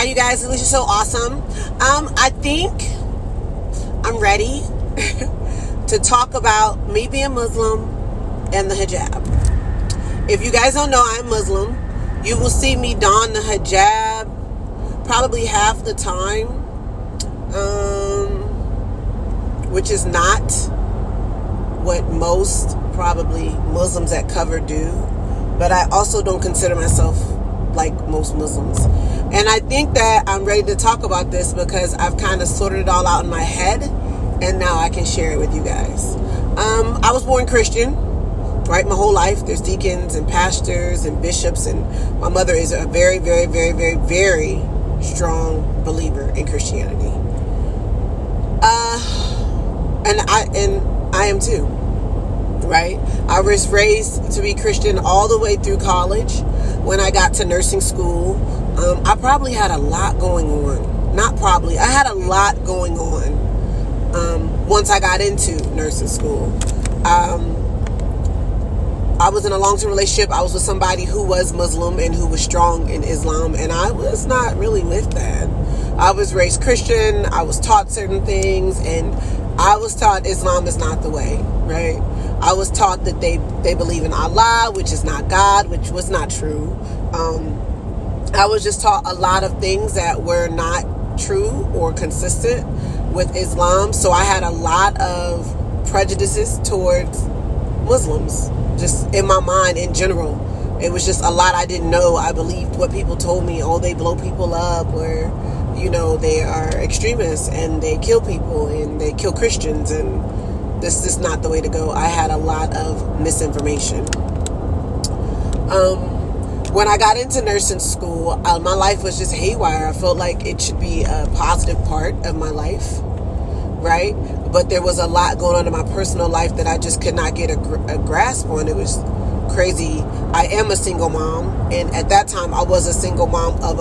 Hi, you guys. This is so awesome. I think I'm ready to talk about me being Muslim and the hijab. If you guys don't know, I'm Muslim. You will see me don the hijab probably half the time, which is not what most probably Muslims that cover do. But I also don't consider myself like most Muslims. And I think that I'm ready to talk about this because I've kind of sorted it all out in my head, and now I can share it with you guys. I was born Christian, right? My whole life. There's deacons and pastors and bishops, and my mother is a very, very, very, very, very strong believer in Christianity. And I am too, right? I was raised to be Christian all the way through college. When I got to nursing school, I probably had a lot going on. Not probably. I had a lot going on once I got into nursing school. I was in a long-term relationship. I was with somebody who was Muslim and who was strong in Islam, and I was not really with that. I was raised Christian. I was taught certain things, and I was taught Islam is not the way, right? I was taught that they believe in Allah, which is not God, which was not true. I was just taught a lot of things that were not true or consistent with Islam. So I had a lot of prejudices towards Muslims, just in my mind in general. It was just a lot I didn't know. I believed what people told me. Oh, they blow people up, or, you know, they are extremists and they kill people and they kill Christians, and this is not the way to go. I had a lot of misinformation. When I got into nursing school, my life was just haywire. I felt like it should be a positive part of my life, right? But there was a lot going on in my personal life that I just could not get a grasp on. It was crazy. I am a single mom, and at that time I was a single mom of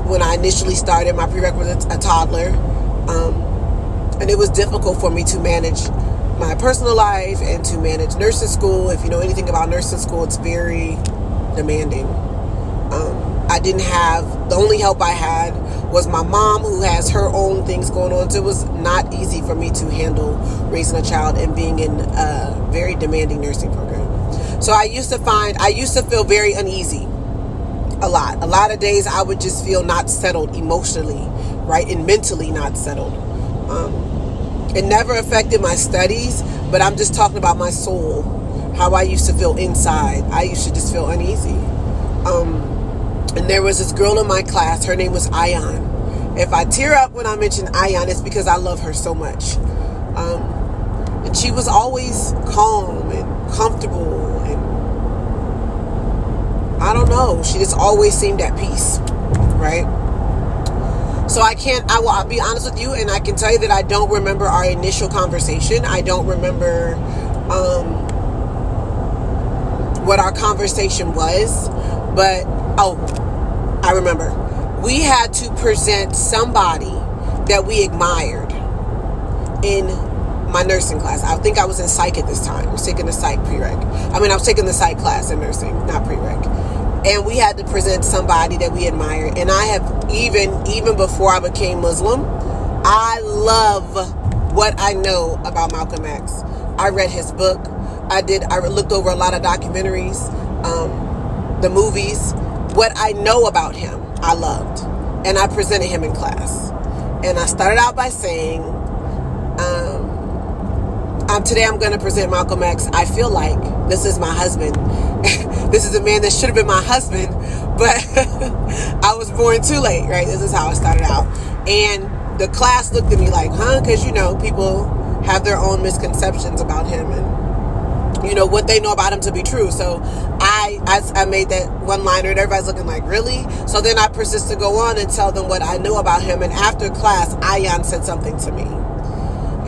when I initially started, my prerequisites, a toddler. And it was difficult for me to manage my personal life and to manage nursing school. If you know anything about nursing school, it's very demanding. I didn't have, the only help I had was my mom, who has her own things going on. So it was not easy for me to handle raising a child and being in a very demanding nursing program. So I used to feel very uneasy. A lot of days I would just feel not settled emotionally, right? And mentally not settled. It never affected my studies, but I'm just talking about my soul, how I used to feel inside. I used to just feel uneasy. And there was this girl in my class, her name was 𝗖𝗢𝗡𝗦𝗡𝗥𝗧𝗜𝗡. If I tear up when I mention 𝗖𝗢𝗡, it's because I love her so much. And she was always calm and comfortable, and I don't know, she just always seemed at peace, right? So I'll be honest with you, and I can tell you that I don't remember our initial conversation. I don't remember what our conversation was, but, I remember. We had to present somebody that we admired in my nursing class. I think I was in psych at this time. I was taking the psych prereq. I was taking the psych class in nursing, not prereq. And we had to present somebody that we admired. And I have, even before I became Muslim, I love what I know about Malcolm X. I read his book. I looked over a lot of documentaries, the movies. What I know about him, I loved. And I presented him in class. And I started out by saying, today I'm going to present Malcolm X. I feel like this is my husband. This is a man that should have been my husband, but I was born too late, right? This is how I started out. And the class looked at me like, because, people have their own misconceptions about him and, what they know about him to be true. So I made that one-liner and everybody's looking like, really? So then I persist to go on and tell them what I know about him. And after class, 𝗖𝗢𝗡𝗦𝗡𝗥𝗧𝗜𝗡 said something to me.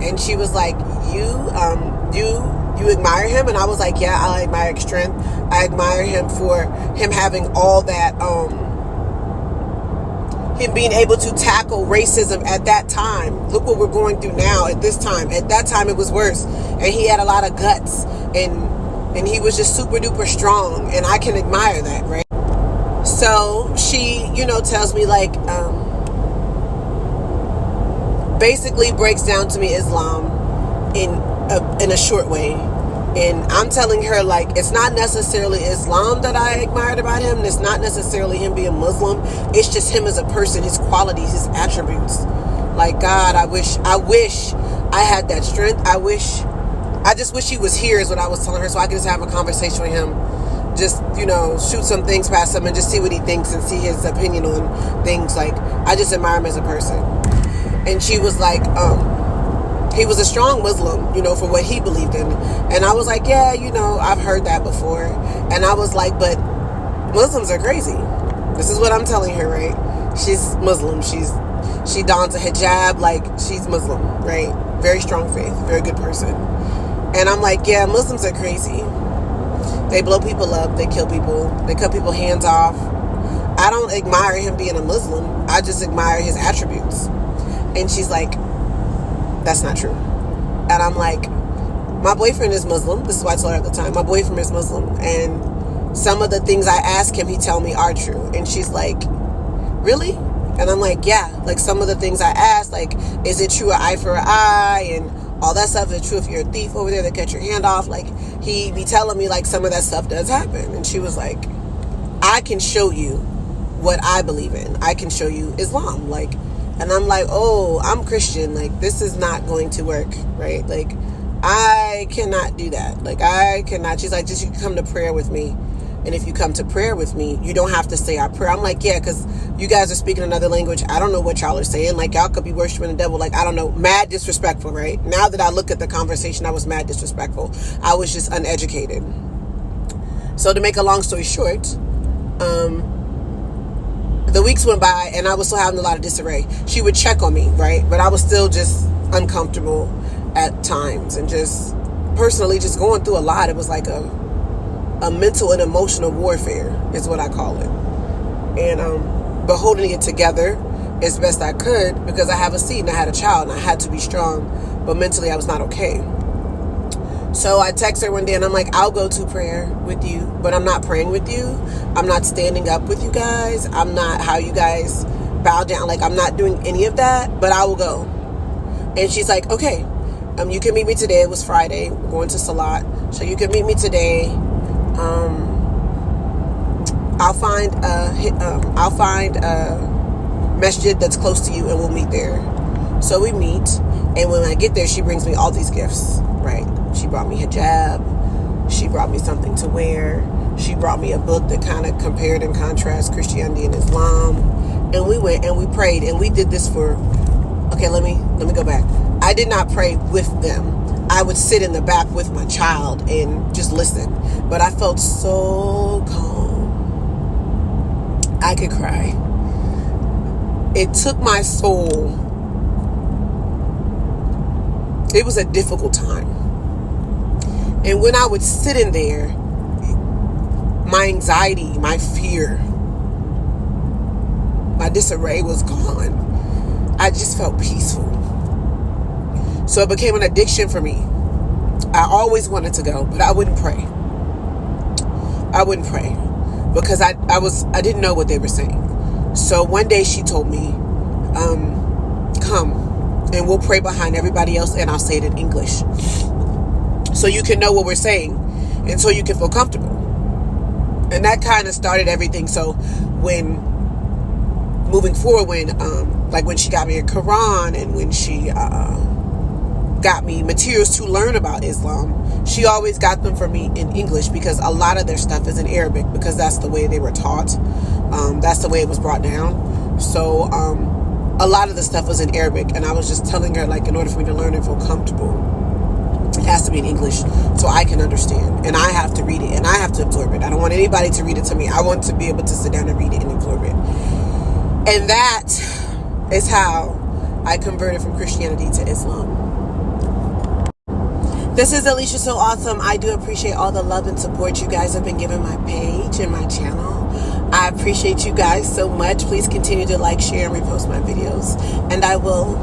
And she was like, you admire him? And I was like, yeah, I admire his strength. I admire him for him having all that, him being able to tackle racism at that time. Look what we're going through now at this time. At that time, it was worse. And he had a lot of guts. And he was just super duper strong. And I can admire that, right? So So she, tells me like, basically breaks down to me Islam in a short way. And I'm telling her, like, it's not necessarily Islam that I admired about him. It's not necessarily him being Muslim. It's just him as a person, his qualities, his attributes. Like, God, I wish I had that strength. I just wish he was here is what I was telling her, so I could just have a conversation with him. Just, shoot some things past him and just see what he thinks and see his opinion on things. Like, I just admire him as a person. And she was like, he was a strong Muslim, for what he believed in. And I was like, yeah, I've heard that before. And I was like, but Muslims are crazy. This is what I'm telling her, right? She's Muslim. She dons a hijab, like she's Muslim, right? Very strong faith, very good person. And I'm like, yeah, Muslims are crazy. They blow people up, they kill people, they cut people's hands off. I don't admire him being a Muslim. I just admire his attributes. And she's like, that's not true. And I'm like, my boyfriend is Muslim. This is what I told her at the time. My boyfriend is Muslim. And some of the things I ask him, he tell me are true. And she's like, really? And I'm like, yeah. Like, some of the things I asked, like, is it true, an eye for an eye? And all that stuff. Is it true if you're a thief over there that cut your hand off? Like, he be telling me, like, some of that stuff does happen. And she was like, I can show you what I believe in. I can show you Islam. Like, and I'm like, oh, I'm Christian. Like, this is not going to work, right? Like, I cannot do that. Like, I cannot. She's like, just you come to prayer with me. And if you come to prayer with me, you don't have to say our prayer. I'm like, yeah, because you guys are speaking another language. I don't know what y'all are saying. Like, y'all could be worshiping the devil. Like, I don't know. Mad disrespectful, right? Now that I look at the conversation, I was mad disrespectful. I was just uneducated. So to make a long story short, the weeks went by and I was still having a lot of disarray. She would check on me, right? But I was still just uncomfortable at times and just personally just going through a lot. It was like a mental and emotional warfare is what I call it. And but holding it together as best I could because I have a seed and I had a child and I had to be strong. But mentally I was not okay. So I text her one day and I'm like, I'll go to prayer with you, but I'm not praying with you. I'm not standing up with you guys. I'm not how you guys bow down. Like, I'm not doing any of that, but I will go. And she's like, okay, you can meet me today. It was Friday. We're going to Salat. So you can meet me today. I'll find a masjid that's close to you and we'll meet there. So we meet. And when I get there, she brings me all these gifts, right? She brought me hijab. She brought me something to wear. She brought me a book that kind of compared and contrasts Christianity and Islam. And we went and we prayed. And we did this for, okay, let me go back. I did not pray with them. I would sit in the back with my child and just listen. But I felt so calm. I could cry. It took my soul. It was a difficult time. And when I would sit in there, my anxiety, my fear, my disarray was gone. I just felt peaceful. So it became an addiction for me. I always wanted to go, but I wouldn't pray. I wouldn't pray because I didn't know what they were saying. So one day she told me, come and we'll pray behind everybody else and I'll say it in English. So you can know what we're saying and so you can feel comfortable. And that kind of started everything. So when moving forward, when she got me a Quran and when she got me materials to learn about Islam, she always got them for me in English because a lot of their stuff is in Arabic because that's the way they were taught. That's the way it was brought down. So a lot of the stuff was in Arabic, and I was just telling her, like, in order for me to learn and feel comfortable, it has to be in English so I can understand, and I have to read it and I have to absorb it. I don't want anybody to read it to me. I want to be able to sit down and read it and absorb it. And that is how I converted from Christianity to Islam. This is Alicia So Awesome. I do appreciate all the love and support you guys have been giving my page and my channel. I appreciate you guys so much. Please continue to like, share, and repost my videos. And I will